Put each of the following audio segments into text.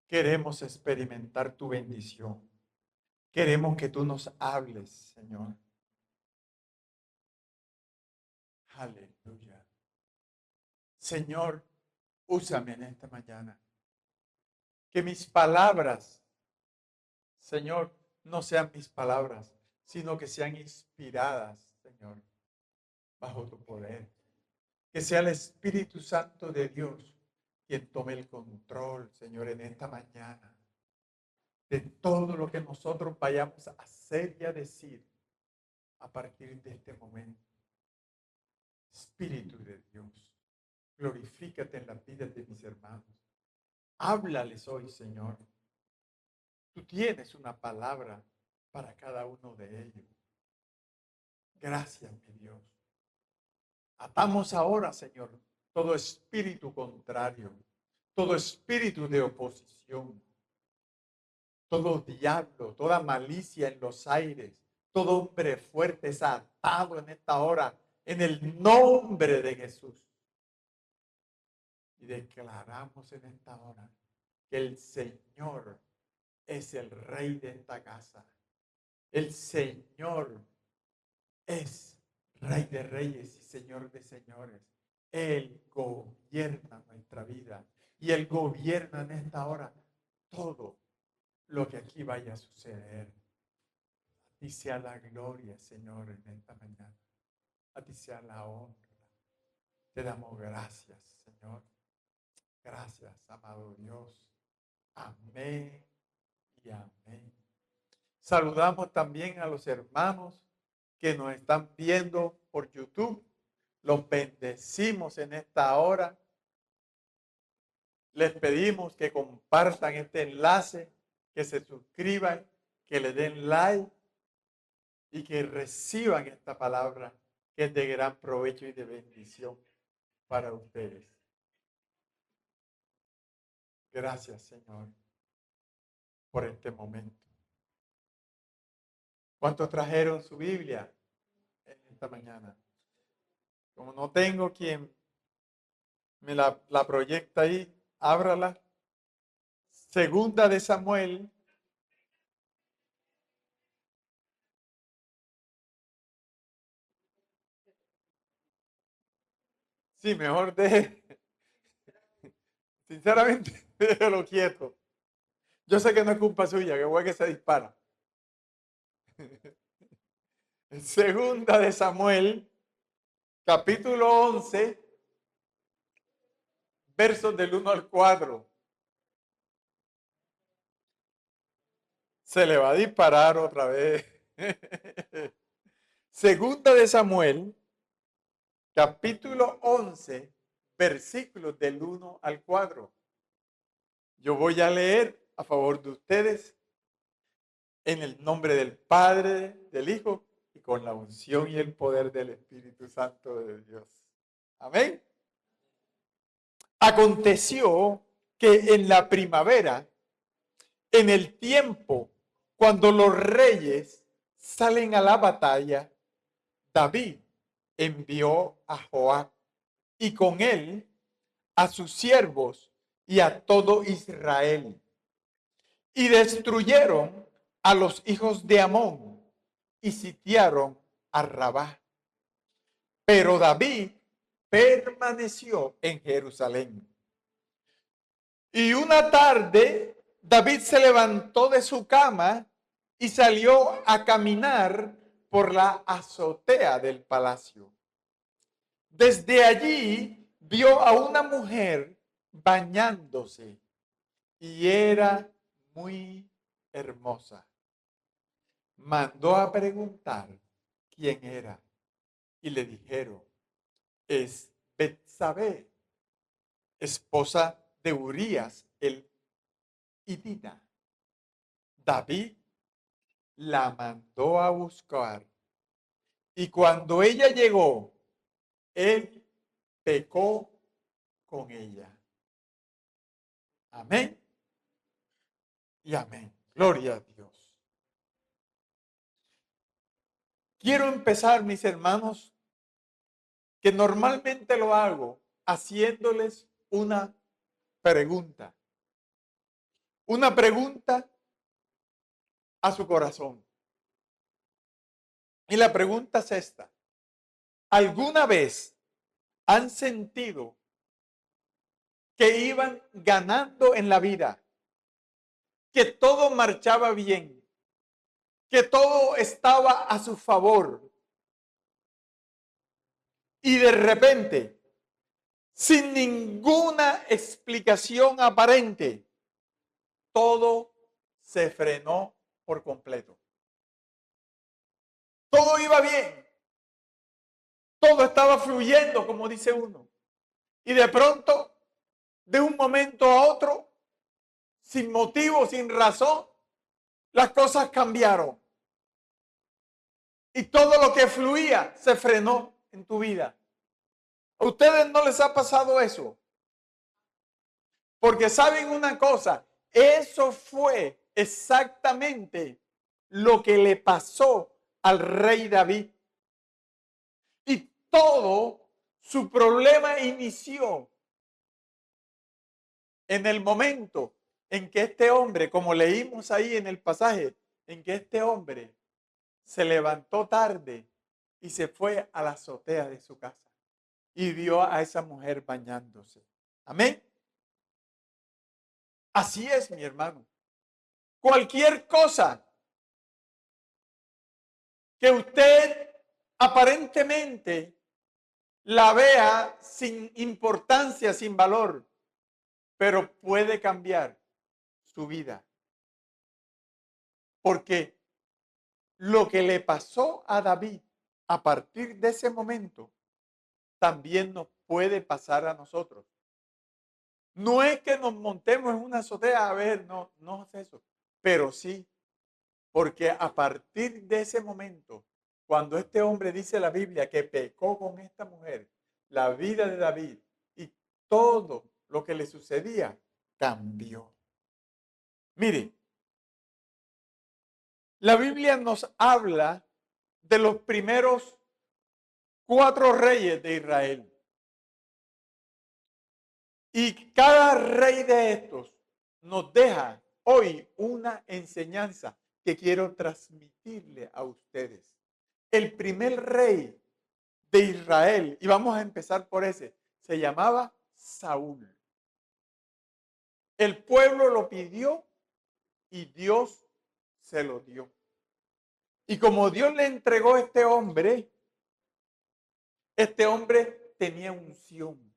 Queremos experimentar tu bendición. Queremos que tú nos hables, Señor. Aleluya. Señor, úsame en esta mañana. Que mis palabras, Señor, no sean mis palabras, sino que sean inspiradas, Señor, bajo tu poder. Que sea el Espíritu Santo de Dios quien tome el control, Señor, en esta mañana, de todo lo que nosotros vayamos a hacer y a decir a partir de este momento. Espíritu de Dios, glorifícate en las vidas de mis hermanos. Háblales hoy, Señor. Tú tienes una palabra para cada uno de ellos. Gracias, mi Dios. Atamos ahora, Señor, todo espíritu contrario, todo espíritu de oposición, todo diablo, toda malicia en los aires, todo hombre fuerte es atado en esta hora, en el nombre de Jesús. Y declaramos en esta hora que el Señor es el Rey de esta casa. El Señor es Rey de Reyes y Señor de Señores. Él gobierna nuestra vida y Él gobierna en esta hora todo lo que aquí vaya a suceder. A ti sea la gloria, Señor, en esta mañana. A ti sea la honra. Te damos gracias, Señor. Gracias, amado Dios. Amén y amén. Saludamos también a los hermanos que nos están viendo por YouTube. Los bendecimos en esta hora. Les pedimos que compartan este enlace, que se suscriban, que le den like y que reciban esta palabra que es de gran provecho y de bendición para ustedes. Gracias, Señor, por este momento. ¿Cuántos trajeron su Biblia en esta mañana? Como no tengo quien me la proyecta ahí, ábrala. Segunda de Samuel. Sí, mejor sinceramente, déjelo quieto. Yo sé que no es culpa suya, que igual que se dispara. Segunda de Samuel, capítulo 11, versos del 1 al 4. Se le va a disparar otra vez. Segunda de Samuel, capítulo 11, versículos del 1 al 4. Yo voy a leer a favor de ustedes en el nombre del Padre, del Hijo y con la unción y el poder del Espíritu Santo de Dios. Amén. Aconteció que en la primavera, en el tiempo cuando los reyes salen a la batalla, David envió a Joab y con él a sus siervos y a todo Israel. Y destruyeron a los hijos de Amón y sitiaron a Rabá. Pero David permaneció en Jerusalén. Y una tarde David se levantó de su cama y salió a caminar por la azotea del palacio. Desde allí vio a una mujer bañándose y era muy hermosa. Mandó a preguntar quién era y le dijeron, es Betsabé, esposa de Urías el Hitita. David la mandó a buscar y cuando ella llegó, él pecó con ella. Amén y amén. Gloria a Dios. Quiero empezar, mis hermanos, que normalmente lo hago haciéndoles una pregunta. una pregunta a su corazón. Y la pregunta es esta. ¿Alguna vez han sentido que iban ganando en la vida, que todo marchaba bien, que todo estaba a su favor, y de repente, sin ninguna explicación aparente, todo se frenó por completo? Todo iba bien, todo estaba fluyendo, como dice uno, y de pronto, de un momento a otro, sin motivo, sin razón, las cosas cambiaron. Y todo lo que fluía se frenó en tu vida. ¿A ustedes no les ha pasado eso? Porque saben una cosa, eso fue exactamente lo que le pasó al rey David. Y todo su problema inició en el momento en que este hombre, como leímos ahí en el pasaje, en que este hombre se levantó tarde y se fue a la azotea de su casa y vio a esa mujer bañándose. Amén. Así es, mi hermano. Cualquier cosa que usted aparentemente la vea sin importancia, sin valor, pero puede cambiar su vida. Porque lo que le pasó a David a partir de ese momento también nos puede pasar a nosotros. No es que nos montemos en una azotea a ver, no es eso, pero sí, porque a partir de ese momento, cuando este hombre dice la Biblia que pecó con esta mujer, la vida de David y todo lo que le sucedía cambió. Mire, la Biblia nos habla de los primeros 4 reyes de Israel. Y cada rey de estos nos deja hoy una enseñanza que quiero transmitirle a ustedes. El primer rey de Israel, y vamos a empezar por ese, se llamaba Saúl. El pueblo lo pidió y Dios se lo dio. Y como Dios le entregó a este hombre tenía unción,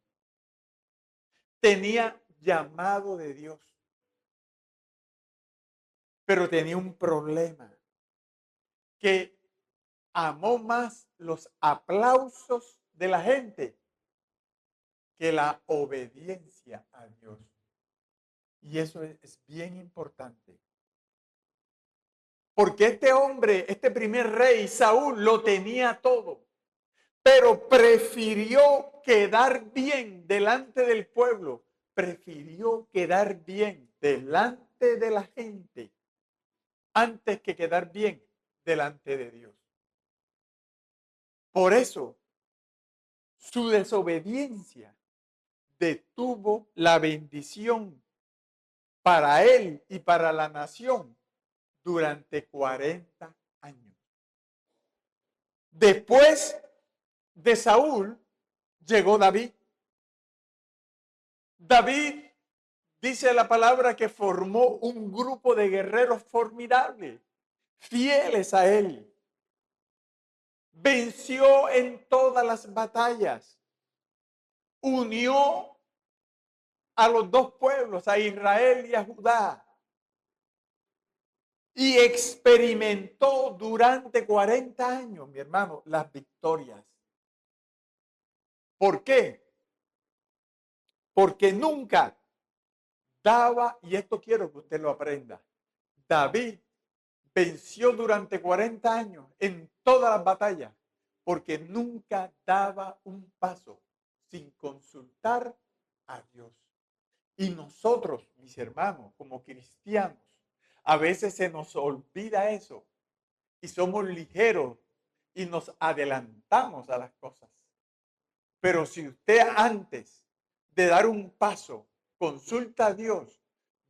tenía llamado de Dios, pero tenía un problema, que amó más los aplausos de la gente que la obediencia a Dios. Y eso es bien importante. Porque este hombre, este primer rey, Saúl, lo tenía todo, pero prefirió quedar bien delante del pueblo, prefirió quedar bien delante de la gente antes que quedar bien delante de Dios. Por eso, su desobediencia detuvo la bendición para él y para la nación durante 40 años. Después de Saúl llegó David. David, dice la palabra, que formó un grupo de guerreros formidables, fieles a él. Venció en todas las batallas. Unió a los dos pueblos, a Israel y a Judá. Y experimentó durante 40 años, mi hermano, las victorias. ¿Por qué? Porque nunca daba, y esto quiero que usted lo aprenda, David venció durante 40 años en todas las batallas, porque nunca daba un paso sin consultar a Dios. Y nosotros, mis hermanos, como cristianos, a veces se nos olvida eso y somos ligeros y nos adelantamos a las cosas. Pero si usted antes de dar un paso consulta a Dios,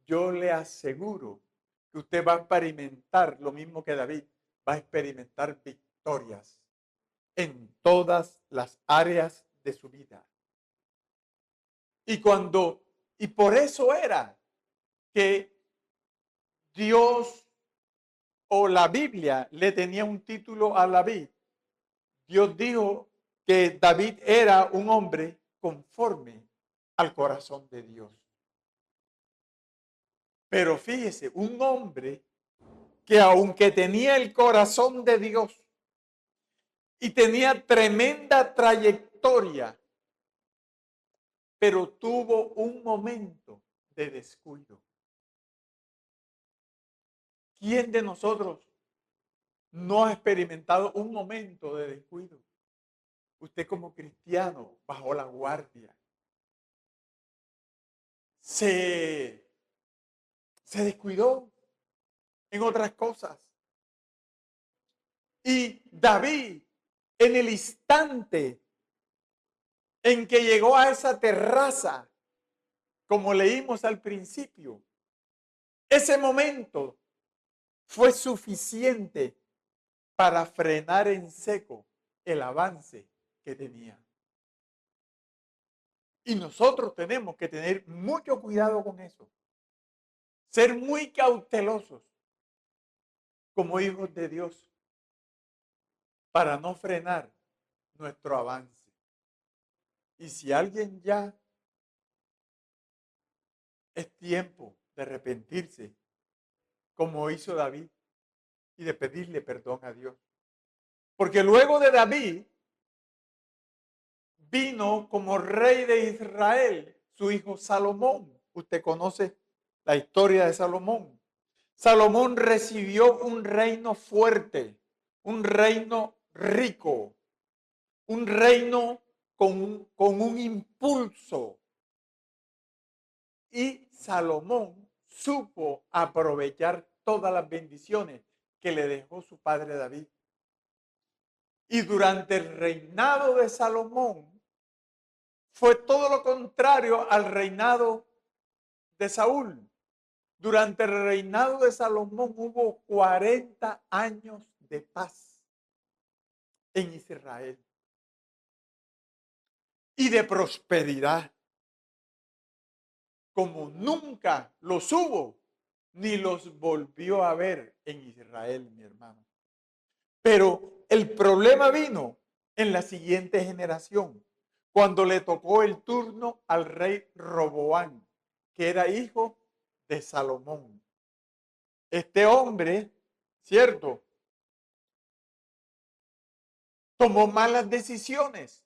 yo le aseguro que usted va a experimentar lo mismo que David, va a experimentar victorias en todas las áreas de su vida. Y por eso era que Dios o la Biblia le tenía un título a David. Dios dijo que David era un hombre conforme al corazón de Dios. Pero fíjese, un hombre que aunque tenía el corazón de Dios y tenía tremenda trayectoria, pero tuvo un momento de descuido. ¿Quién de nosotros no ha experimentado un momento de descuido? Usted como cristiano bajó la guardia. Se descuidó en otras cosas. Y David, en el instante en que llegó a esa terraza, como leímos al principio, ese momento fue suficiente para frenar en seco el avance que tenía. Y nosotros tenemos que tener mucho cuidado con eso. Ser muy cautelosos como hijos de Dios para no frenar nuestro avance. Y si alguien ya es tiempo de arrepentirse, como hizo David, y de pedirle perdón a Dios. Porque luego de David vino como rey de Israel su hijo Salomón. Usted conoce la historia de Salomón. Salomón recibió un reino fuerte, un reino rico, un reino con un impulso. Y Salomón supo aprovechar todas las bendiciones que le dejó su padre David. Y durante el reinado de Salomón fue todo lo contrario al reinado de Saúl. Durante el reinado de Salomón hubo 40 años de paz en Israel y de prosperidad, como nunca los hubo ni los volvió a ver en Israel, mi hermano. Pero el problema vino en la siguiente generación, cuando le tocó el turno al rey Roboán, que era hijo de Salomón. Este hombre, ¿cierto?, tomó malas decisiones.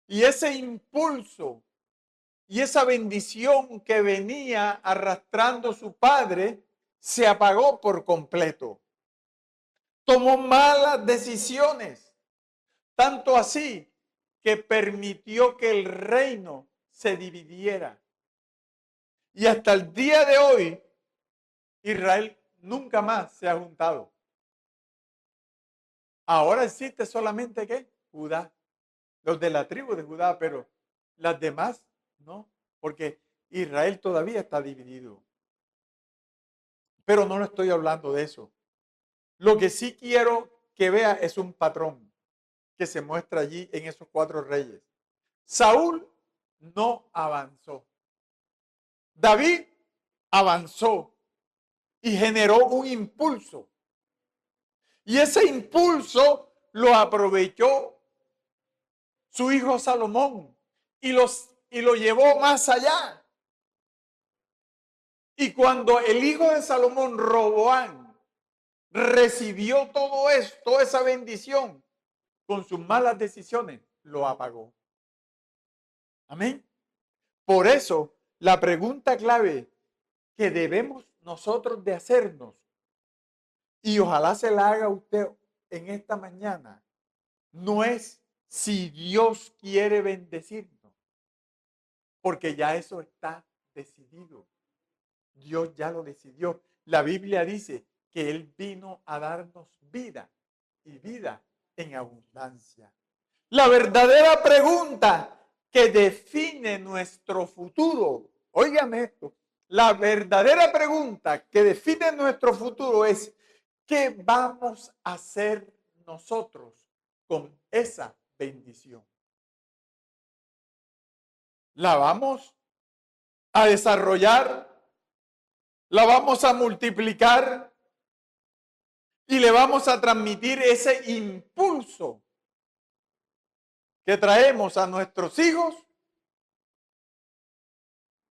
Y ese impulso y esa bendición que venía arrastrando su padre se apagó por completo. Tomó malas decisiones, tanto así que permitió que el reino se dividiera. Y hasta el día de hoy, Israel nunca más se ha juntado. Ahora existe solamente ¿qué? Judá, los de la tribu de Judá, pero las demás no, porque Israel todavía está dividido. Pero no estoy hablando de eso. Lo que sí quiero que vea es un patrón que se muestra allí en esos 4 reyes. Saúl no avanzó. David avanzó y generó un impulso. Y ese impulso lo aprovechó su hijo Salomón y lo llevó más allá. Y cuando el hijo de Salomón, Roboán, recibió todo esto, toda esa bendición, con sus malas decisiones, lo apagó. Amén. Por eso, la pregunta clave que debemos nosotros de hacernos, y ojalá se la haga usted en esta mañana, no es si Dios quiere bendecirnos, porque ya eso está decidido. Dios ya lo decidió. La Biblia dice que Él vino a darnos vida y vida en abundancia. La verdadera pregunta que define nuestro futuro, óigame esto, La verdadera pregunta que define nuestro futuro es, ¿qué vamos a hacer nosotros con esa bendición? ¿La vamos a desarrollar? ¿La vamos a multiplicar? ¿Y le vamos a transmitir ese impulso que traemos a nuestros hijos?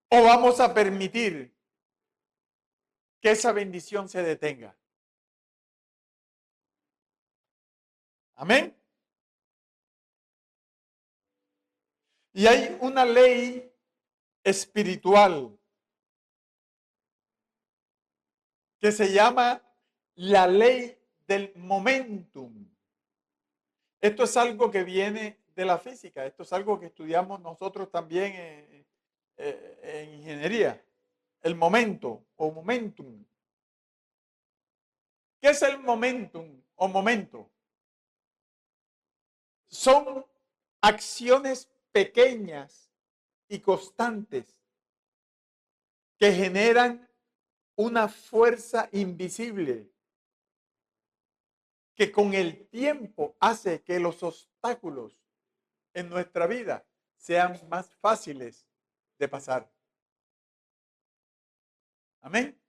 ¿O vamos a permitir que esa bendición se detenga? Amén. Y hay una ley espiritual que se llama la ley del momentum. Esto es algo que viene de la física, esto es algo que estudiamos nosotros también en ingeniería, el momento o momentum. ¿Qué es el momentum o momento? Son acciones pequeñas y constantes que generan una fuerza invisible que con el tiempo hace que los obstáculos en nuestra vida sean más fáciles de pasar. Amén.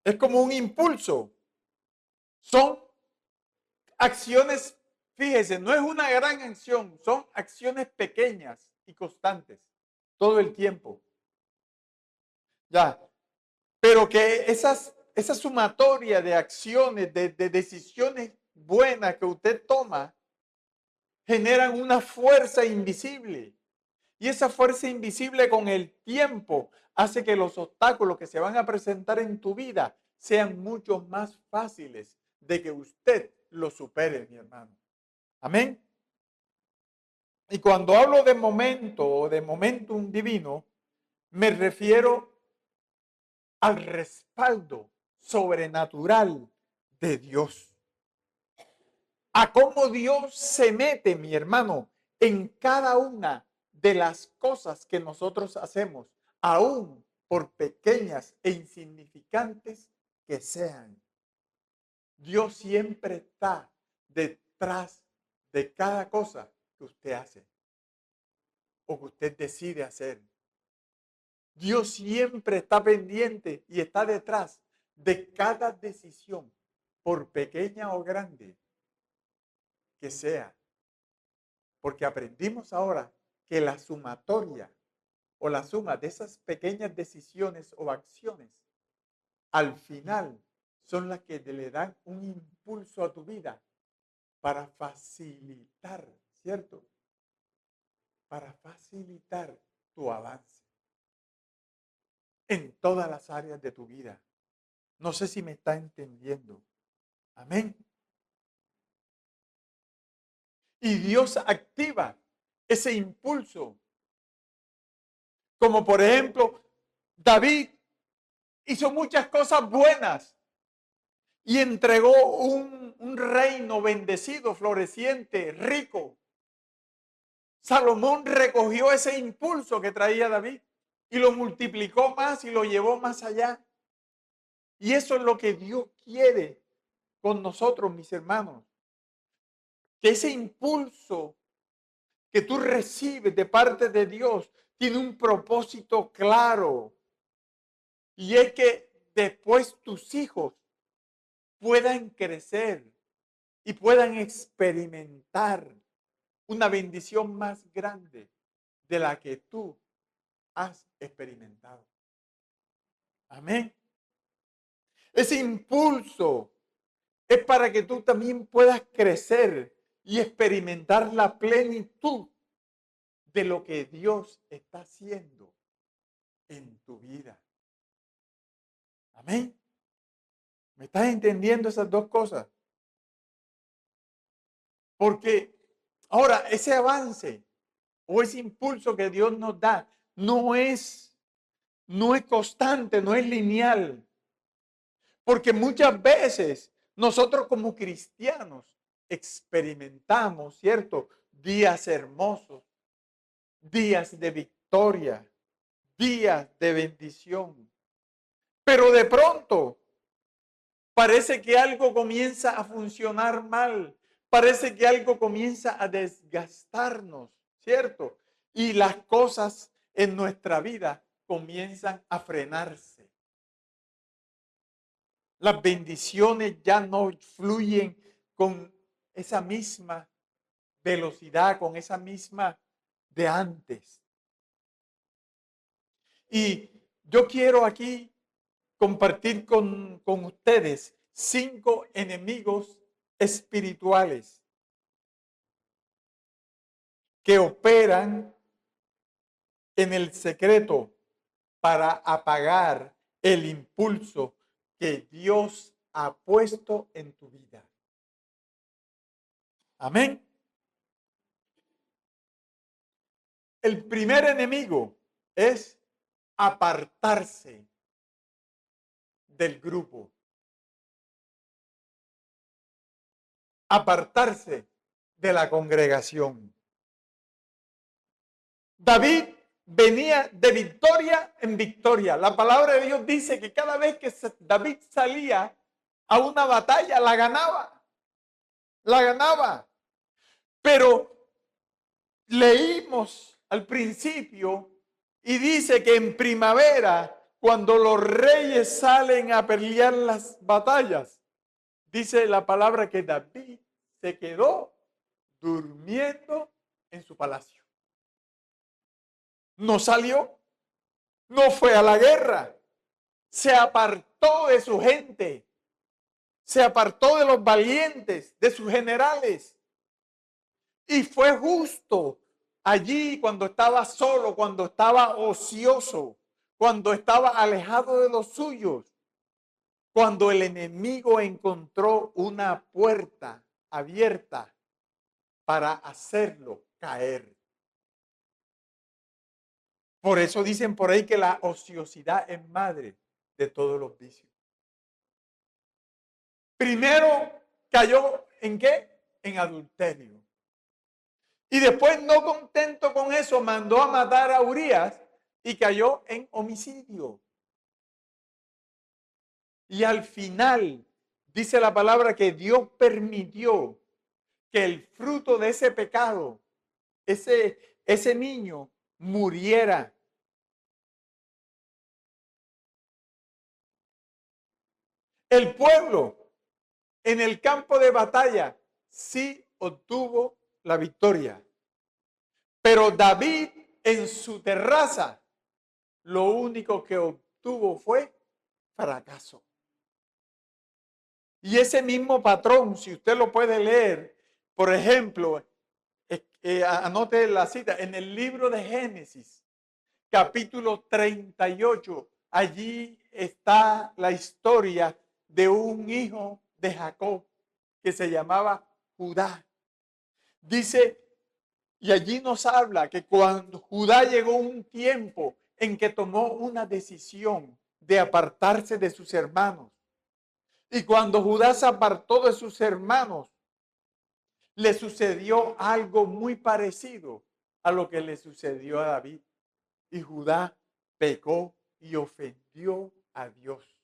Es como un impulso. Son acciones, fíjese, no es una gran acción, son acciones pequeñas y constantes todo el tiempo. Ya, pero que esa sumatoria de acciones, de decisiones buenas que usted toma, generan una fuerza invisible. Y esa fuerza invisible con el tiempo hace que los obstáculos que se van a presentar en tu vida sean mucho más fáciles de que usted los supere, mi hermano. Amén. Y cuando hablo de momento o de momentum divino, me refiero al respaldo sobrenatural de Dios. A cómo Dios se mete, mi hermano, en cada una de las cosas que nosotros hacemos, aún por pequeñas e insignificantes que sean. Dios siempre está detrás de cada cosa que usted hace o que usted decide hacer. Dios siempre está pendiente y está detrás de cada decisión, por pequeña o grande que sea. Porque aprendimos ahora que la sumatoria o la suma de esas pequeñas decisiones o acciones, al final son las que le dan un impulso a tu vida para facilitar, ¿cierto? Para facilitar tu avance en todas las áreas de tu vida. No sé si me está entendiendo. Amén. Y Dios activa ese impulso. Como por ejemplo, David hizo muchas cosas buenas y entregó un reino bendecido, floreciente, rico. Salomón recogió ese impulso que traía David y lo multiplicó más y lo llevó más allá. Y eso es lo que Dios quiere con nosotros, mis hermanos. Que ese impulso que tú recibes de parte de Dios tiene un propósito claro. Y es que después tus hijos puedan crecer y puedan experimentar una bendición más grande de la que tú has experimentado. Amén. Ese impulso es para que tú también puedas crecer y experimentar la plenitud de lo que Dios está haciendo en tu vida. Amén. ¿Me estás entendiendo esas dos cosas? Porque ahora ese avance o ese impulso que Dios nos da no es constante, no es lineal. Porque muchas veces nosotros como cristianos experimentamos, ¿cierto? Días hermosos, días de victoria, días de bendición. Pero de pronto parece que algo comienza a funcionar mal. Parece que algo comienza a desgastarnos, ¿cierto? Y las cosas en nuestra vida comienzan a frenarse. Las bendiciones ya no fluyen con esa misma velocidad, con esa misma de antes. Y yo quiero aquí compartir con ustedes 5 enemigos espirituales que operan en el secreto para apagar el impulso que Dios ha puesto en tu vida. Amén. El primer enemigo es apartarse del grupo. Apartarse de la congregación. David venía de victoria en victoria. La palabra de Dios dice que cada vez que David salía a una batalla, la ganaba. La ganaba. Pero leímos al principio y dice que en primavera, cuando los reyes salen a pelear las batallas, dice la palabra que David se quedó durmiendo en su palacio. No salió, no fue a la guerra, se apartó de su gente, se apartó de los valientes, de sus generales. Y fue justo allí cuando estaba solo, cuando estaba ocioso, cuando estaba alejado de los suyos, cuando el enemigo encontró una puerta abierta para hacerlo caer. Por eso dicen por ahí que la ociosidad es madre de todos los vicios. Primero cayó ¿en qué? En adulterio. Y después, no contento con eso, mandó a matar a Urías y cayó en homicidio. Y al final, dice la palabra que Dios permitió que el fruto de ese pecado, ese niño, muriera. El pueblo en el campo de batalla sí obtuvo la victoria. Pero David en su terraza, lo único que obtuvo fue fracaso. Y ese mismo patrón, si usted lo puede leer, por ejemplo, anote la cita, en el libro de Génesis, capítulo 38, allí está la historia de un hijo de Jacob que se llamaba Judá. Dice, y allí nos habla que cuando Judá llegó un tiempo en que tomó una decisión de apartarse de sus hermanos. Y cuando Judá se apartó de sus hermanos, le sucedió algo muy parecido a lo que le sucedió a David. Y Judá pecó y ofendió a Dios.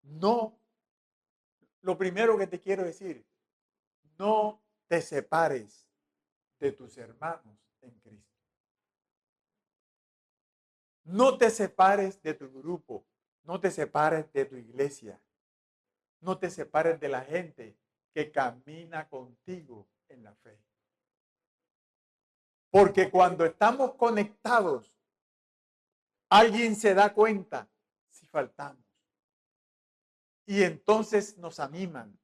No, lo primero que te quiero decir, no te separes de tus hermanos en Cristo. No te separes de tu grupo, no te separes de tu iglesia, no te separes de la gente que camina contigo en la fe. Porque cuando estamos conectados, alguien se da cuenta si faltamos. Y entonces nos animan.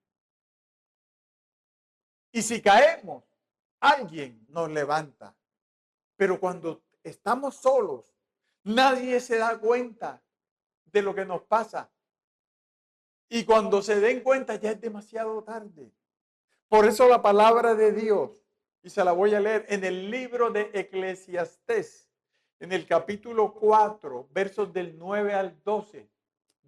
Y si caemos, alguien nos levanta. Pero cuando estamos solos, nadie se da cuenta de lo que nos pasa. Y cuando se den cuenta ya es demasiado tarde. Por eso la palabra de Dios, y se la voy a leer en el libro de Eclesiastés, en el capítulo 4, versos del 9 al 12,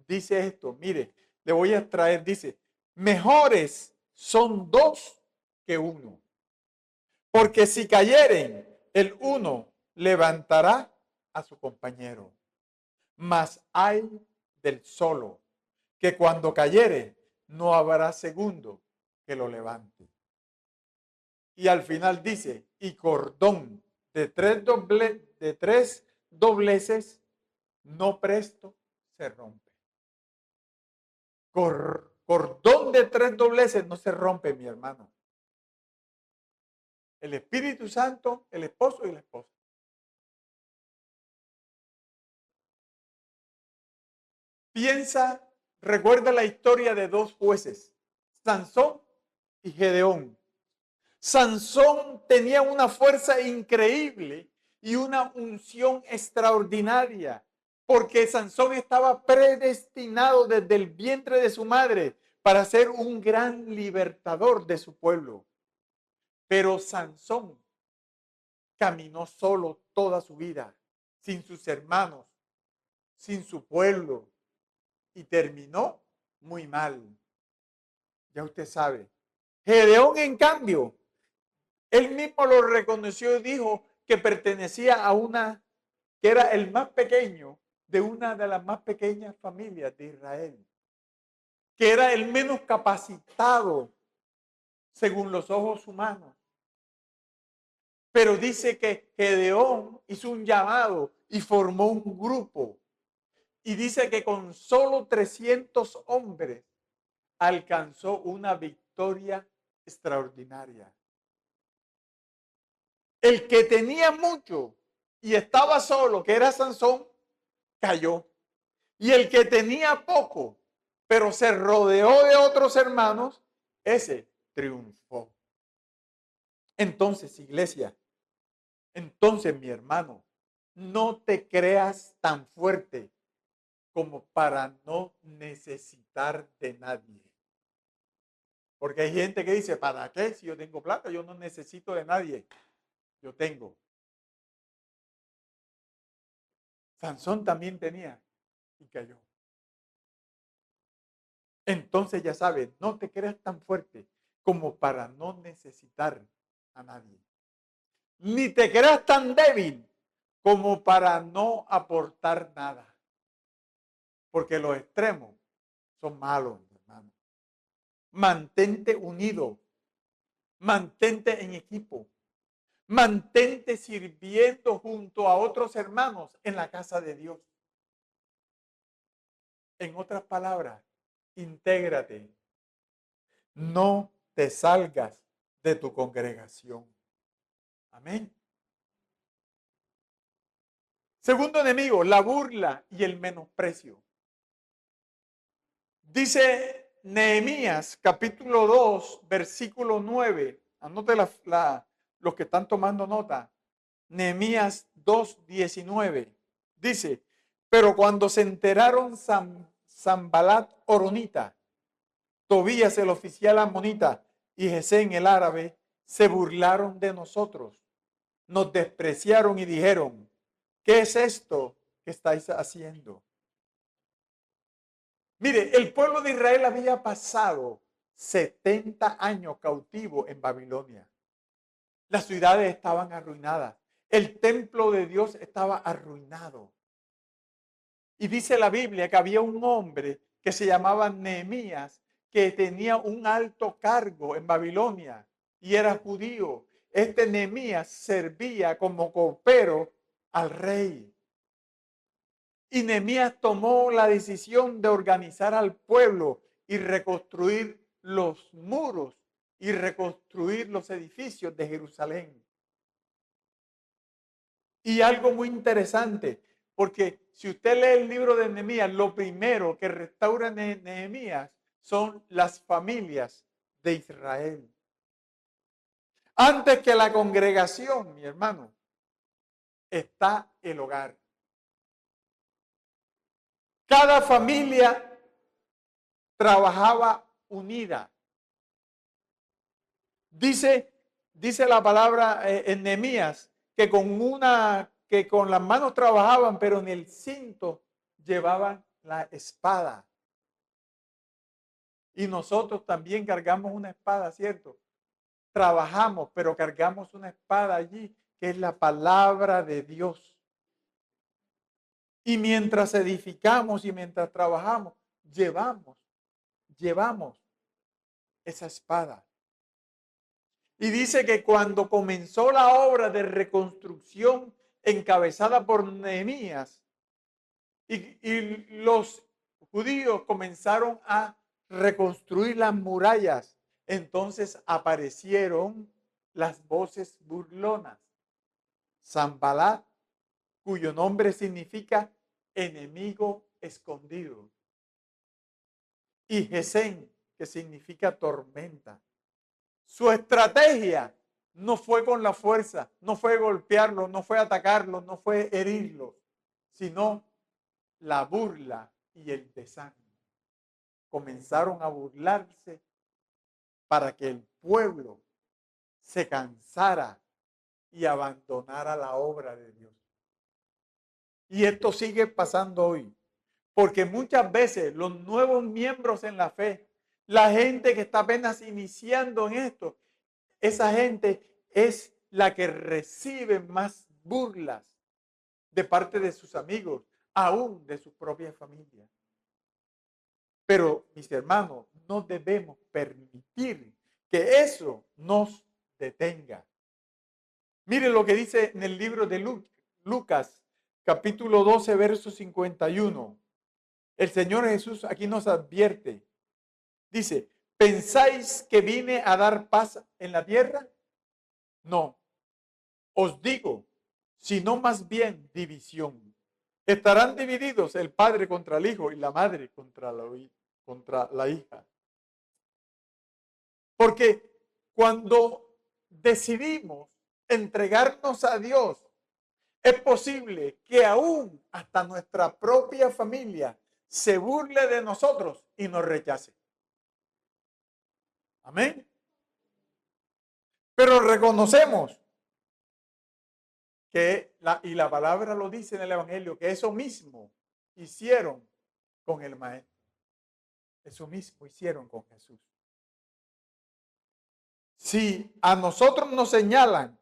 dice esto, mire, le voy a traer, dice, mejores son dos que uno, porque si cayeren, el uno levantará a su compañero. Mas hay del solo, que cuando cayere no habrá segundo que lo levante. Y al final dice, y cordón de tres dobleces no presto se rompe. Cordón de tres dobleces no se rompe, mi hermano. El Espíritu Santo, el esposo y la esposa. Piensa, recuerda la historia de dos jueces, Sansón y Gedeón. Sansón tenía una fuerza increíble y una unción extraordinaria, porque Sansón estaba predestinado desde el vientre de su madre para ser un gran libertador de su pueblo. Pero Sansón caminó solo toda su vida, sin sus hermanos, sin su pueblo, y terminó muy mal. Ya usted sabe. Gedeón, en cambio, él mismo lo reconoció y dijo que pertenecía a que era el más pequeño de una de las más pequeñas familias de Israel, que era el menos capacitado según los ojos humanos. Pero dice que Gedeón hizo un llamado y formó un grupo. Y dice que con solo 300 hombres alcanzó una victoria extraordinaria. El que tenía mucho y estaba solo, que era Sansón, cayó. Y el que tenía poco, pero se rodeó de otros hermanos, ese triunfó. Entonces, iglesia, entonces, mi hermano, no te creas tan fuerte como para no necesitar de nadie. Porque hay gente que dice, ¿para qué? Si yo tengo plata, yo no necesito de nadie. Yo tengo. Sansón también tenía y cayó. Entonces ya sabes, no te creas tan fuerte como para no necesitar a nadie. Ni te creas tan débil como para no aportar nada. Porque los extremos son malos, hermano. Mantente unido. Mantente en equipo. Mantente sirviendo junto a otros hermanos en la casa de Dios. En otras palabras, intégrate. No te salgas de tu congregación. Amén. Segundo enemigo, la burla y el menosprecio. Dice Nehemías capítulo 2, versículo 9. Anote los que están tomando nota. Nehemías 2, 19. Dice, pero cuando se enteraron Sanbalat Horonita, Tobías el oficial amonita y Gesén el árabe, se burlaron de nosotros. Nos despreciaron y dijeron, ¿qué es esto que estáis haciendo? Mire, el pueblo de Israel había pasado 70 años cautivo en Babilonia. Las ciudades estaban arruinadas. El templo de Dios estaba arruinado. Y dice la Biblia que había un hombre que se llamaba Nehemías, que tenía un alto cargo en Babilonia y era judío. Este Nehemías servía como copero al rey. Y Nehemías tomó la decisión de organizar al pueblo y reconstruir los muros y reconstruir los edificios de Jerusalén. Y algo muy interesante, porque si usted lee el libro de Nehemías, lo primero que restaura Nehemías son las familias de Israel. Antes que la congregación, mi hermano, está el hogar. Cada familia trabajaba unida. Dice la palabra en Nehemías que con las manos trabajaban, pero en el cinto llevaban la espada. Y nosotros también cargamos una espada, ¿cierto? Trabajamos, pero cargamos una espada allí, que es la palabra de Dios. Y mientras edificamos y mientras trabajamos, llevamos esa espada. Y dice que cuando comenzó la obra de reconstrucción encabezada por Nehemías, y los judíos comenzaron a reconstruir las murallas, entonces aparecieron las voces burlonas. Sanballat, cuyo nombre significa enemigo escondido, y Gesén, que significa tormenta. Su estrategia no fue con la fuerza, no fue golpearlos, no fue atacarlos, no fue herirlos, sino la burla y el desánimo. Comenzaron a burlarse para que el pueblo se cansara y abandonara la obra de Dios. Y esto sigue pasando hoy, porque muchas veces los nuevos miembros en la fe, la gente que está apenas iniciando en esto, esa gente es la que recibe más burlas de parte de sus amigos, aún de su propia familia. Pero, mis hermanos, no debemos permitir que eso nos detenga. Miren lo que dice en el libro de Lucas, capítulo 12, verso 51. El Señor Jesús aquí nos advierte. Dice, ¿pensáis que vine a dar paz en la tierra? No, os digo, sino más bien división. Estarán divididos el padre contra el hijo y la madre contra la hija. Porque cuando decidimos entregarnos a Dios, es posible que aún hasta nuestra propia familia se burle de nosotros y nos rechace. Amén. Pero reconocemos que, y la palabra lo dice en el Evangelio, que eso mismo hicieron con el Maestro. Eso mismo hicieron con Jesús. Si a nosotros nos señalan,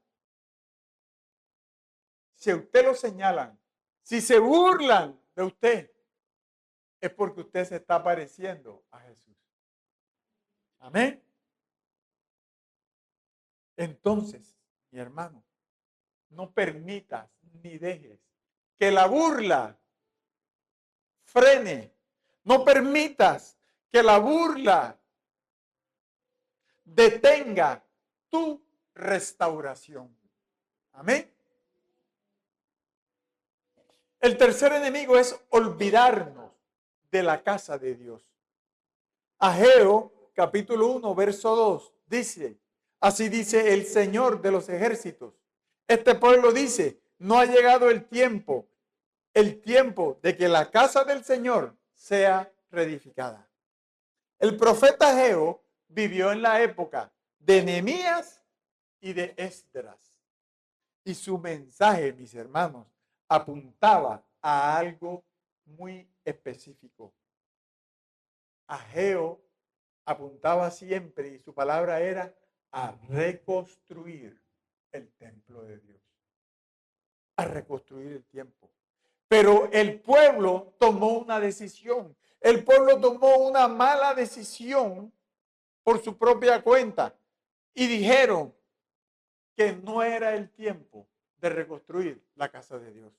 si a usted lo señalan, si se burlan de usted, es porque usted se está pareciendo a Jesús. Amén. Entonces, mi hermano, no permitas ni dejes que la burla frene. No permitas que la burla detenga tu restauración. Amén. El tercer enemigo es olvidarnos de la casa de Dios. Ageo, capítulo 1, verso 2, dice, así dice el Señor de los ejércitos. Este pueblo dice, no ha llegado el tiempo de que la casa del Señor sea reedificada. El profeta Ageo vivió en la época de Nehemías y de Esdras. Y su mensaje, mis hermanos, apuntaba a algo muy específico. Ageo apuntaba siempre, y su palabra era a reconstruir el templo de Dios. A reconstruir el templo. Pero el pueblo tomó una decisión. El pueblo tomó una mala decisión por su propia cuenta. Y dijeron que no era el tiempo de reconstruir la casa de Dios.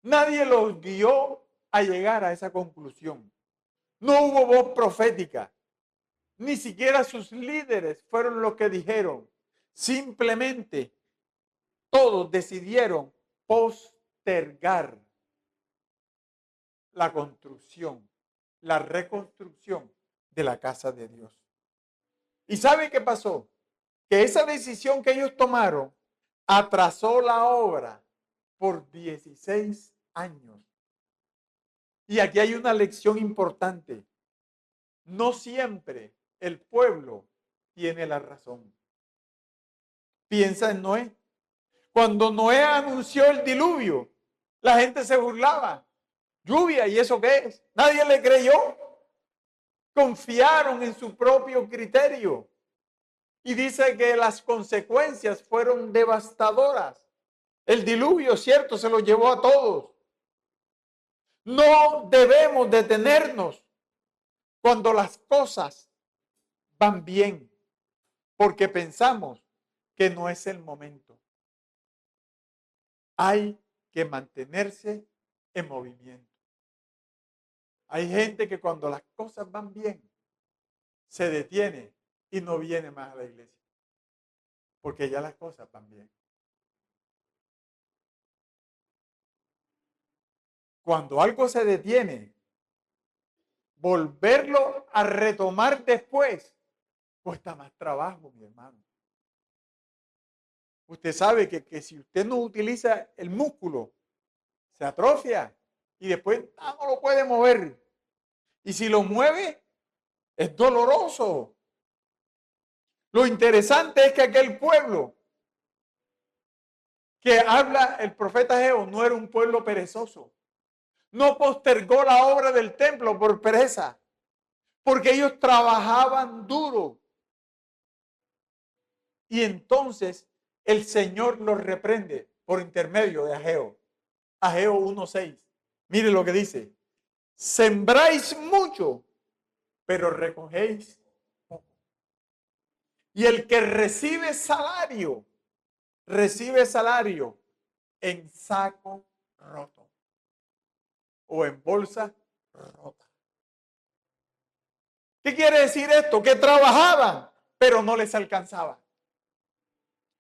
Nadie los guió a llegar a esa conclusión. No hubo voz profética. Ni siquiera sus líderes fueron los que dijeron. Simplemente todos decidieron postergar la construcción, la reconstrucción de la casa de Dios. ¿Y sabe qué pasó? Que esa decisión que ellos tomaron atrasó la obra por 16 años. Y aquí hay una lección importante. No siempre el pueblo tiene la razón. Piensa en Noé. Cuando Noé anunció el diluvio, la gente se burlaba. Lluvia, ¿y eso qué es? Nadie le creyó. Confiaron en su propio criterio. Y dice que las consecuencias fueron devastadoras. El diluvio, cierto, se lo llevó a todos. No debemos detenernos cuando las cosas van bien, porque pensamos que no es el momento. Hay que mantenerse en movimiento. Hay gente que cuando las cosas van bien, se detiene y no viene más a la iglesia, porque ya las cosas van bien. Cuando algo se detiene, volverlo a retomar después cuesta más trabajo, mi hermano. Usted sabe que si usted no utiliza el músculo, se atrofia y después no lo puede mover. Y si lo mueve, es doloroso. Lo interesante es que aquel pueblo que habla el profeta Ageo no era un pueblo perezoso. No postergó la obra del templo por pereza, porque ellos trabajaban duro. Y entonces el Señor los reprende por intermedio de Ageo. Ageo 1:6. Mire lo que dice. Sembráis mucho, pero recogéis poco. Y el que recibe salario en saco roto o en bolsa rota. ¿Qué quiere decir esto? Que trabajaban, pero no les alcanzaba.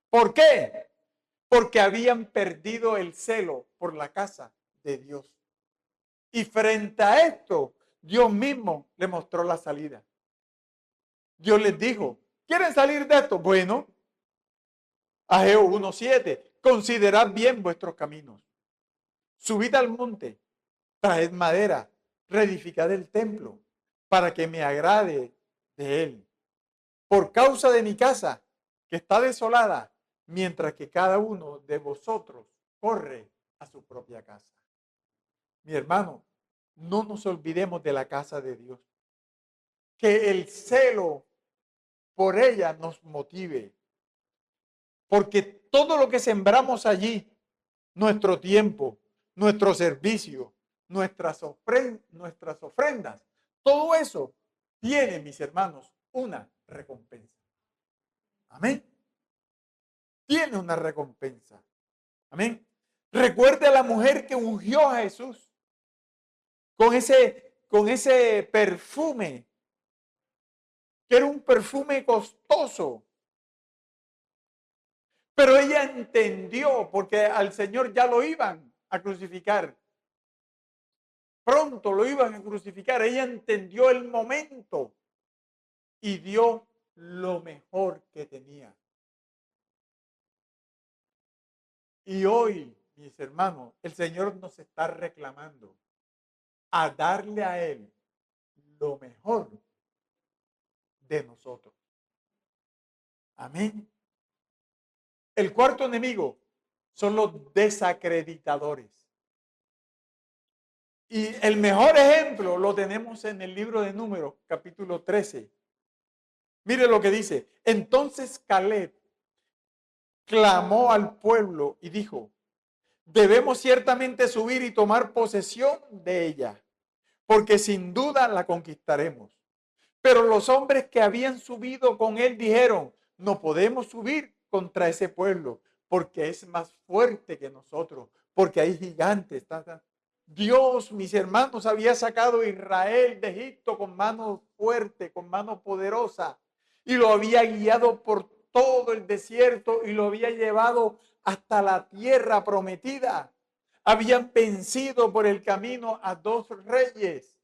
¿Por qué? Porque habían perdido el celo por la casa de Dios. Y frente a esto, Dios mismo le mostró la salida. Dios les dijo, ¿quieren salir de esto? Bueno, Ageo 1:7, considerad bien vuestros caminos. Subid al monte, traed madera, reedificad el templo, para que me agrade de él. Por causa de mi casa, que está desolada, mientras que cada uno de vosotros corre a su propia casa. Mi hermano, no nos olvidemos de la casa de Dios. Que el celo por ella nos motive. Porque todo lo que sembramos allí, nuestro tiempo, nuestro servicio, nuestras ofrendas, todo eso tiene, mis hermanos, una recompensa. Amén. Tiene una recompensa. Amén. Recuerde a la mujer que ungió a Jesús con ese perfume, que era un perfume costoso. Pero ella entendió, porque al Señor ya lo iban a crucificar. Pronto lo iban a crucificar. Ella entendió el momento y dio lo mejor que tenía. Y hoy, mis hermanos, el Señor nos está reclamando a darle a Él lo mejor de nosotros. Amén. El cuarto enemigo son los desacreditadores. Y el mejor ejemplo lo tenemos en el libro de Números, capítulo 13. Mire lo que dice. Entonces Caleb clamó al pueblo y dijo, debemos ciertamente subir y tomar posesión de ella, porque sin duda la conquistaremos. Pero los hombres que habían subido con él dijeron, no podemos subir contra ese pueblo, porque es más fuerte que nosotros, porque hay gigantes. Dios, mis hermanos, había sacado a Israel de Egipto con mano fuerte, con mano poderosa, y lo había guiado por todo el desierto y lo había llevado hasta la tierra prometida. Habían vencido por el camino a 2 reyes.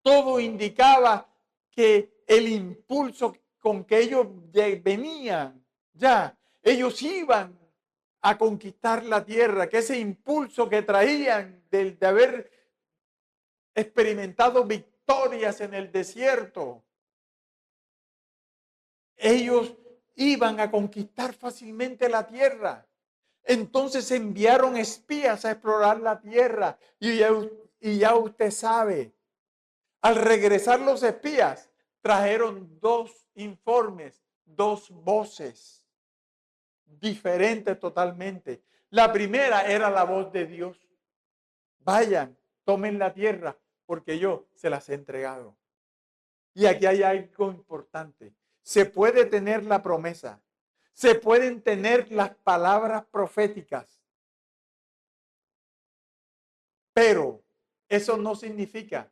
Todo indicaba que el impulso con que ellos venían, ellos iban a conquistar la tierra, que ese impulso que traían de haber experimentado victorias en el desierto, ellos iban a conquistar fácilmente la tierra. Entonces enviaron espías a explorar la tierra y ya usted sabe, al regresar los espías trajeron 2 informes, 2 voces diferentes totalmente. La primera era la voz de Dios. vayan, tomen la tierra, porque yo se las he entregado. Y aquí hay algo importante. Se puede tener la promesa, se pueden tener las palabras proféticas, pero eso no significa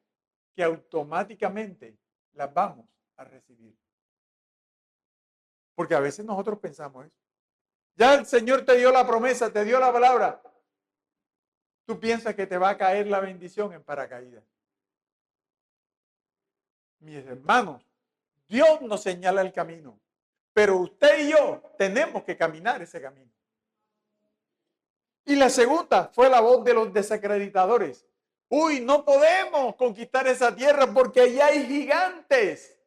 que automáticamente las vamos a recibir. Porque a veces nosotros pensamos eso. Ya el Señor te dio la promesa, te dio la palabra. Tú piensas que te va a caer la bendición en paracaídas. Mis hermanos, Dios nos señala el camino, pero usted y yo tenemos que caminar ese camino. Y la segunda fue la voz de los desacreditadores. Uy, no podemos conquistar esa tierra porque allá hay gigantes.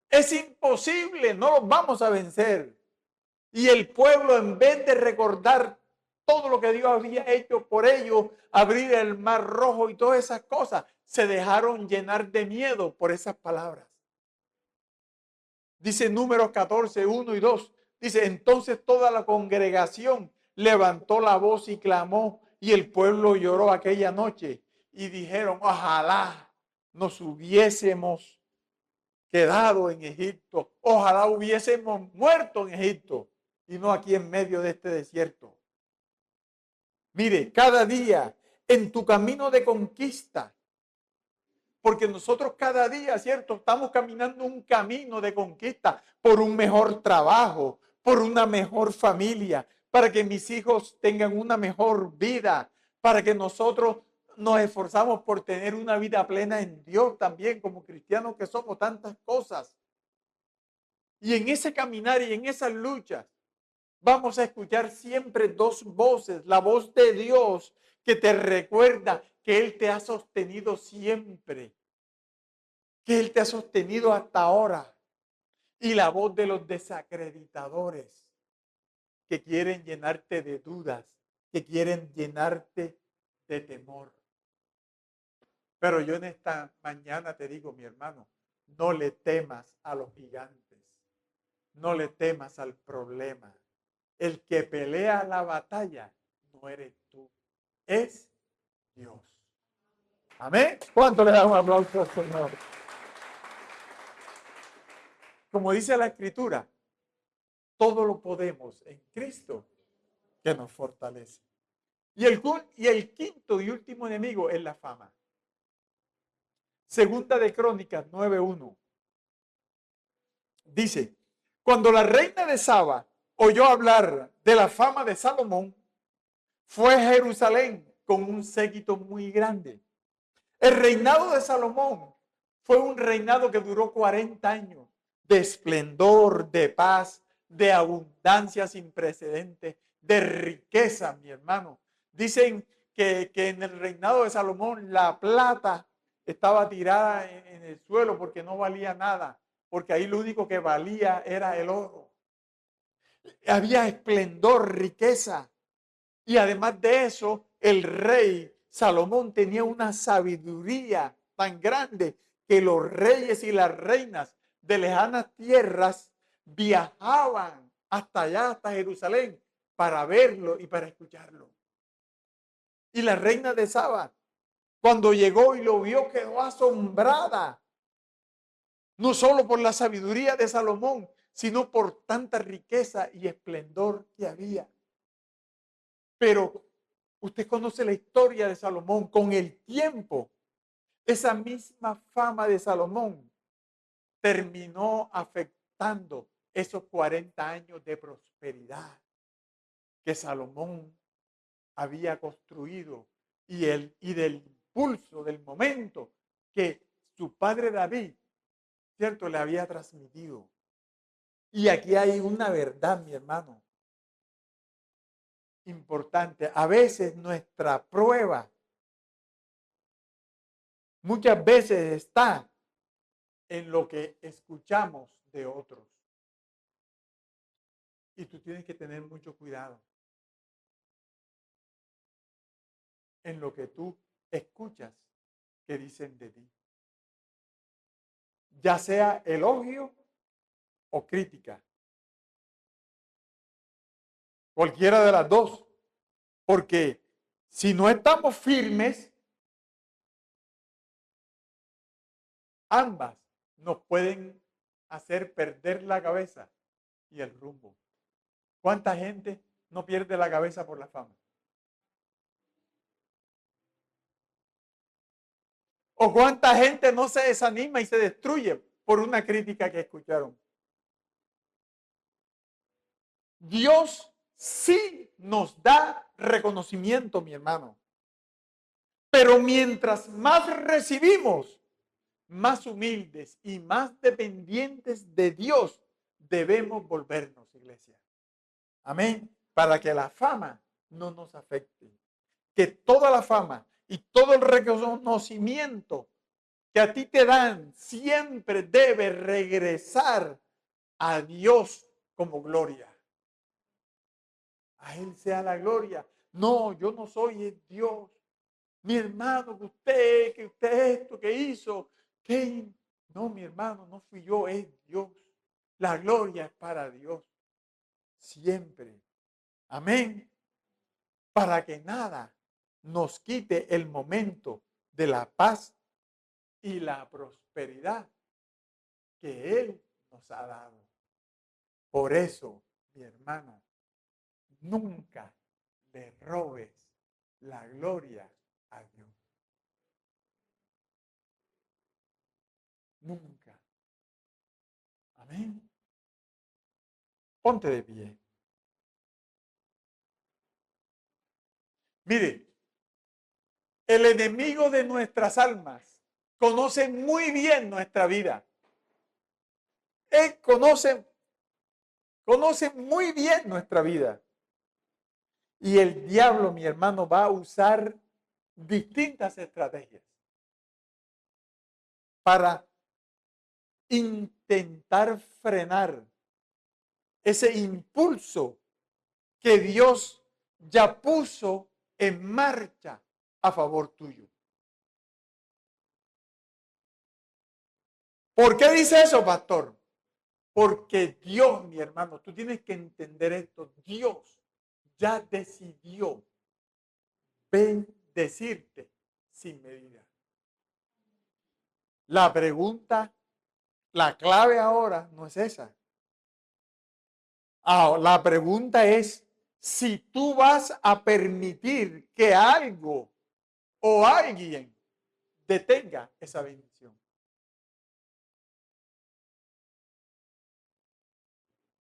Es imposible, no los vamos a vencer. Y el pueblo, en vez de recordar todo lo que Dios había hecho por ellos, abrir el mar rojo y todas esas cosas, se dejaron llenar de miedo por esas palabras. Dice Números 14, 1 y 2. Dice, entonces toda la congregación levantó la voz y clamó, y el pueblo lloró aquella noche. Y dijeron, ojalá nos hubiésemos quedado en Egipto. Ojalá hubiésemos muerto en Egipto y no aquí en medio de este desierto. Mire, cada día en tu camino de conquista, porque nosotros cada día, ¿cierto? Estamos caminando un camino de conquista por un mejor trabajo, por una mejor familia, para que mis hijos tengan una mejor vida, para que nosotros nos esforzamos por tener una vida plena en Dios también, como cristianos que somos, tantas cosas. Y en ese caminar y en esas luchas, vamos a escuchar siempre dos voces, la voz de Dios que te recuerda que Él te ha sostenido siempre, que Él te ha sostenido hasta ahora, y la voz de los desacreditadores que quieren llenarte de dudas, que quieren llenarte de temor. Pero yo en esta mañana te digo, mi hermano, no le temas a los gigantes, no le temas al problema. El que pelea la batalla no eres tú, es Dios. Amén. ¿Cuánto le damos un aplauso al Señor? Como dice la Escritura, todo lo podemos en Cristo que nos fortalece. Y el quinto y último enemigo es la fama. Segunda de Crónicas 9:1. Dice, cuando la reina de Saba oyó hablar de la fama de Salomón, fue a Jerusalén con un séquito muy grande. El reinado de Salomón fue un reinado que duró 40 años de esplendor, de paz, de abundancia sin precedentes, de riqueza, mi hermano. Dicen que en el reinado de Salomón la plata estaba tirada en el suelo porque no valía nada, porque ahí lo único que valía era el oro. Había esplendor, riqueza. Y además de eso, el rey Salomón tenía una sabiduría tan grande que los reyes y las reinas de lejanas tierras viajaban hasta allá, hasta Jerusalén, para verlo y para escucharlo. Y la reina de Saba, cuando llegó y lo vio, quedó asombrada, no solo por la sabiduría de Salomón, sino por tanta riqueza y esplendor que había. Pero usted conoce la historia de Salomón. Con el tiempo, esa misma fama de Salomón terminó afectando esos 40 años de prosperidad que Salomón había construido y del impulso, del momento que su padre David, ¿cierto?, le había transmitido. Y aquí hay una verdad, mi hermano, importante. A veces nuestra prueba muchas veces está en lo que escuchamos de otros. Y tú tienes que tener mucho cuidado en lo que tú escuchas que dicen de ti. Ya sea elogio o crítica. Cualquiera de las dos. Porque si no estamos firmes, Ambas nos pueden hacer perder la cabeza y el rumbo. ¿Cuánta gente no pierde la cabeza por la fama? ¿O cuánta gente no se desanima y se destruye por una crítica que escucharon? Dios sí nos da reconocimiento, mi hermano. Pero mientras más recibimos, más humildes y más dependientes de Dios debemos volvernos, iglesia. Amén. Para que la fama no nos afecte. Que toda la fama y todo el reconocimiento que a ti te dan siempre debe regresar a Dios como gloria. A Él sea la gloria. No, yo no soy el Dios. Mi hermano, que usted esto, que hizo, que no, mi hermano, no fui yo, es Dios. La gloria es para Dios. Siempre. Amén. Para que nada nos quite el momento de la paz y la prosperidad que Él nos ha dado. Por eso, mi hermano, nunca le robes la gloria a Dios. Nunca. Amén. Ponte de pie. Mire, el enemigo de nuestras almas conoce muy bien nuestra vida. Él conoce muy bien nuestra vida. Y el diablo, mi hermano, va a usar distintas estrategias para intentar frenar ese impulso que Dios ya puso en marcha a favor tuyo. ¿Por qué dice eso, pastor? Porque Dios, mi hermano, tú tienes que entender esto. Dios ya decidió bendecirte sin medida. La pregunta, la clave ahora no es esa. La pregunta es si tú vas a permitir que algo o alguien detenga esa bendición.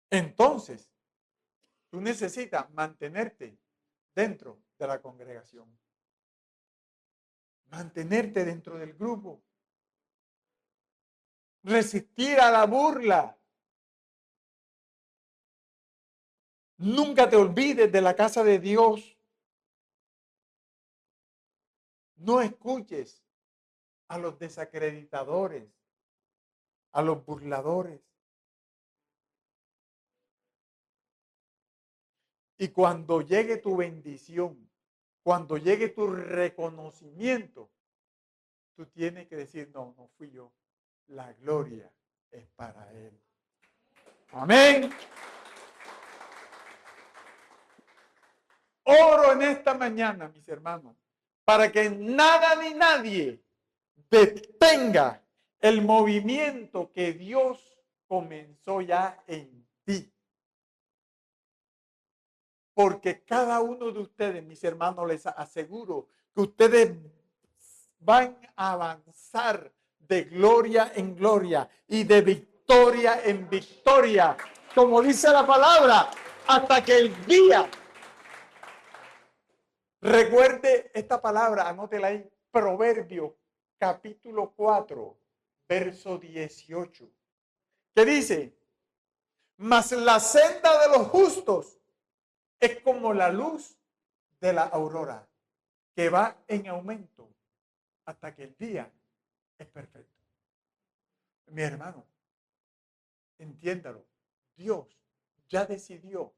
Entonces, tú necesitas mantenerte dentro de la congregación. Mantenerte dentro del grupo. Resistir a la burla. Nunca te olvides de la casa de Dios. No escuches a los desacreditadores, a los burladores. Y cuando llegue tu bendición, cuando llegue tu reconocimiento, tú tienes que decir, no, no fui yo. La gloria es para Él. Amén. Oro en esta mañana, mis hermanos, para que nada ni nadie detenga el movimiento que Dios comenzó ya en ti. Porque cada uno de ustedes, mis hermanos, les aseguro que ustedes van a avanzar de gloria en gloria y de victoria en victoria, como dice la palabra, hasta que el día. Recuerde esta palabra, anótela ahí, Proverbios capítulo 4, verso 18, que dice, mas la senda de los justos es como la luz de la aurora, que va en aumento hasta que el día es perfecto. Mi hermano, entiéndalo, Dios ya decidió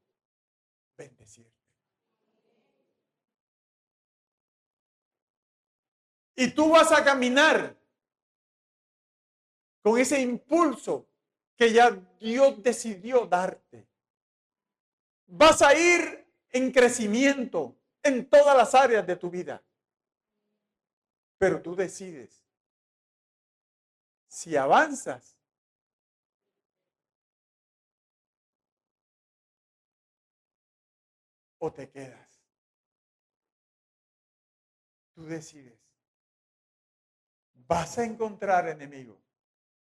bendecirte. Y tú vas a caminar con ese impulso que ya Dios decidió darte. Vas a ir en crecimiento en todas las áreas de tu vida. Pero tú decides si avanzas o te quedas. Tú decides. Vas a encontrar enemigos,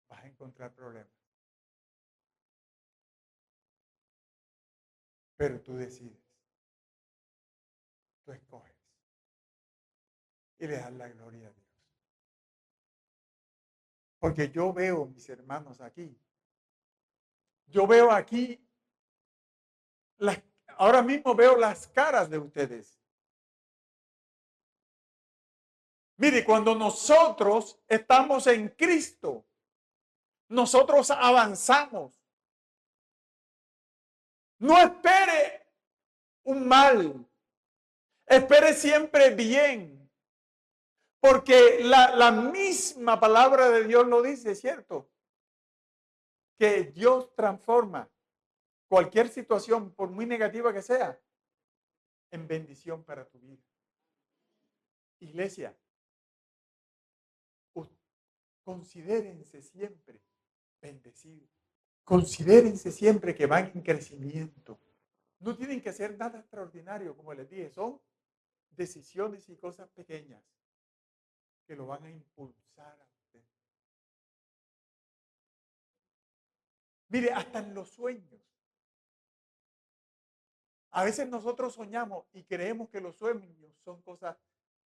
vas a encontrar problemas. Pero tú decides. Tú escoges. Y le das la gloria a Dios. Porque yo veo, mis hermanos, aquí. Yo veo aquí, ahora mismo veo las caras de ustedes. Mire, cuando nosotros estamos en Cristo, nosotros avanzamos. No espere un mal, espere siempre bien. Porque la misma palabra de Dios lo dice, ¿cierto? Que Dios transforma cualquier situación, por muy negativa que sea, en bendición para tu vida. Iglesia, considérense siempre bendecidos. Considérense siempre que van en crecimiento. No tienen que hacer nada extraordinario, como les dije, son decisiones y cosas pequeñas que lo van a impulsar a usted. Mire, hasta en los sueños. A veces nosotros soñamos y creemos que los sueños son cosas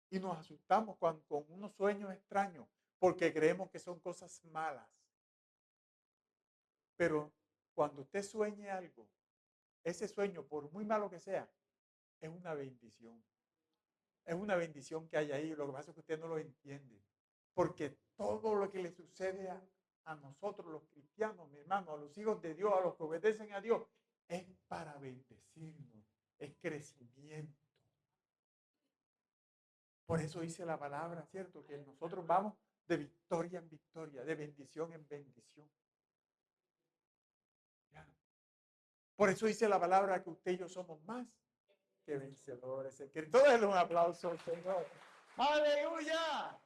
y nos asustamos con unos sueños extraños porque creemos que son cosas malas. Pero cuando usted sueñe algo, ese sueño, por muy malo que sea, es una bendición. Es una bendición que hay ahí. Lo que pasa es que usted no lo entiende. Porque todo lo que le sucede a nosotros, los cristianos, mi hermano, a los hijos de Dios, a los que obedecen a Dios, es para bendecirnos, es crecimiento. Por eso dice la palabra, ¿cierto? Que nosotros vamos de victoria en victoria, de bendición en bendición. ¿Ya? Por eso dice la palabra que usted y yo somos más que vencedores. Entonces, un aplauso al Señor. ¡Aleluya!